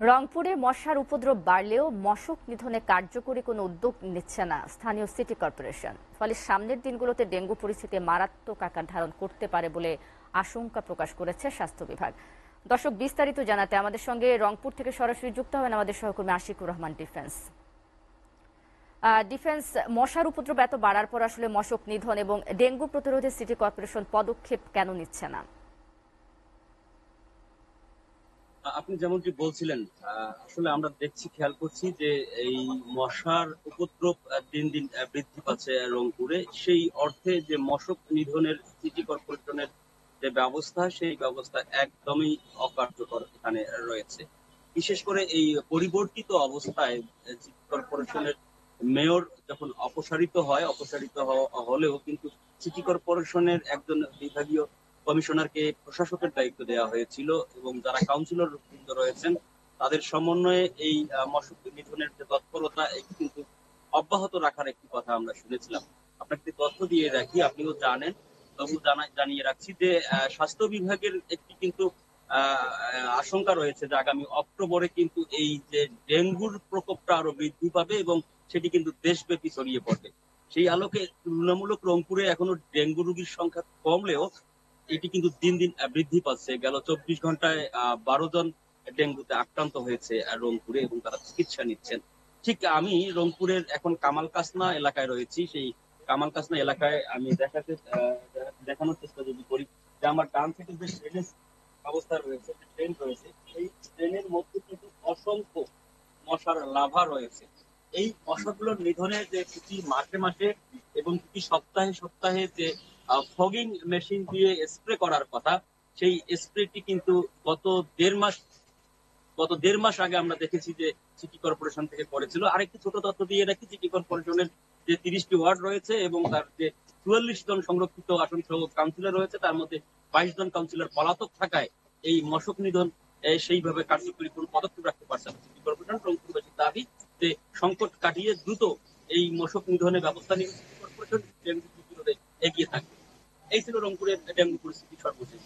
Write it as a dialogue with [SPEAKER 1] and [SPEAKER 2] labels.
[SPEAKER 1] রংপুরে মশার উপদ্রব বাড়লেও মশক নিধনে কার্যকরী কোনো উদ্যোগ নিচ্ছে না স্থানীয় সিটি কর্পোরেশন। ফলে সামনের দিনগুলোতে ডেঙ্গু পরিস্থিতি মারাত্মক আকার ধারণ করতে পারে বলে আশঙ্কা প্রকাশ করেছে স্বাস্থ্য বিভাগ। দর্শক, বিস্তারিত জানাতে আমাদের সঙ্গে রংপুর থেকে সরাসরি যুক্ত হবেন আমাদের সহকর্মী আশিকুর রহমান। ডিফেন্স, মশার উপদ্রব এত বাড়ার পর আসলে মশক নিধন এবং ডেঙ্গু প্রতিরোধে সিটি কর্পোরেশন পদক্ষেপ কেন নিচ্ছে না?
[SPEAKER 2] আপনি যেমনটি বলছিলেন, আসলে আমরা দেখছি, খেয়াল করছি যে এই মশার উপদ্রব দিন দিন বৃদ্ধি পাচ্ছে রংপুরে। সেই অর্থে যে মশক নিধনের সিটি কর্পোরেশনের যে ব্যবস্থা, সেই ব্যবস্থা একদমই অকার্যকর এখানে রয়েছে। বিশেষ করে এই পরিবর্তিত অবস্থায় সিটি কর্পোরেশনের মেয়র যখন অপসারিত হলেও কিন্তু সিটি কর্পোরেশনের একজন বিভাগীয় কমিশনারকে প্রশাসকের দায়িত্ব দেওয়া হয়েছিল এবং যারা কাউন্সিলর বৃন্দ রয়েছেন তাদের সমন্বয়ে এই মশক নিধনের যে তৎপরতা এটি কিন্তু অব্যাহত রাখার একটি কথা আমরা শুনেছিলাম। আপনাকে একটি তথ্য দিয়ে রাখি, আপনিও জানেন, তবু জানিয়ে রাখছি যে স্বাস্থ্য বিভাগের একটি কিন্তু আশঙ্কা রয়েছে যে আগামী অক্টোবরে কিন্তু এই যে ডেঙ্গুর প্রকোপটা আরো বৃদ্ধি পাবে এবং সেটি কিন্তু দেশব্যাপী ছড়িয়ে পড়বে। সেই আলোকে তুলনামূলক রংপুরে এখনো ডেঙ্গু রোগীর সংখ্যা কমলেও এটি কিন্তু দিন দিন বৃদ্ধি পাচ্ছে। গেল ২৪ ঘন্টায় ১২ জন ডেঙ্গুতে আক্রান্ত হয়েছে রংপুরে এবং তারা চিকিৎসা নিচ্ছেন। ঠিক আমি রংপুরের এখন কামাল কাসনা এলাকায় রয়েছি। সেই কামাল কাসনা এলাকায় আমি দেখানোর চেষ্টা যদি করি যে আমার ডান থেকে যে ড্রেনেজ ব্যবস্থা রয়েছে, যে ড্রেন রয়েছে, সেই ড্রেনের মধ্যে কিন্তু অসংখ্য মশার লাভা রয়েছে। এই মশাগুলোর নিধনে যে প্রতি মাসে মাসে এবং প্রতি সপ্তাহে সপ্তাহে যে ফগিং মেশিন দিয়ে স্প্রে করার কথা, সেই স্প্রেটি কিন্তু গত দেড় মাস আগে আমরা দেখেছি যে সিটি কর্পোরেশন থেকে করেছিল। আরেকটি ছোট তথ্য দিয়ে রাখি, সিটি কর্পোরেশনের যে ৩০টি ওয়ার্ড রয়েছে এবং তার যে ৪৪ জন সংরক্ষিত আসন সহ কাউন্সিলর রয়েছে, তার মধ্যে ২২ জন কাউন্সিলর পলাতক থাকায় এই মশক নিধন সেইভাবে কার্যকরী কোনো পদক্ষেপ রাখতে পারছে না সিটি কর্পোরেশন। রংপুরবাসীর দাবি যে সংকট কাটিয়ে দ্রুত এই মশক নিধনের ব্যবস্থা নিয়ে সিটি কর্পোরেশন ডেঙ্গু প্রতিরোধে এগিয়ে থাকবে। এই ছিল রংপুরের ডেঙ্গু পরিস্থিতি সর্বশেষ।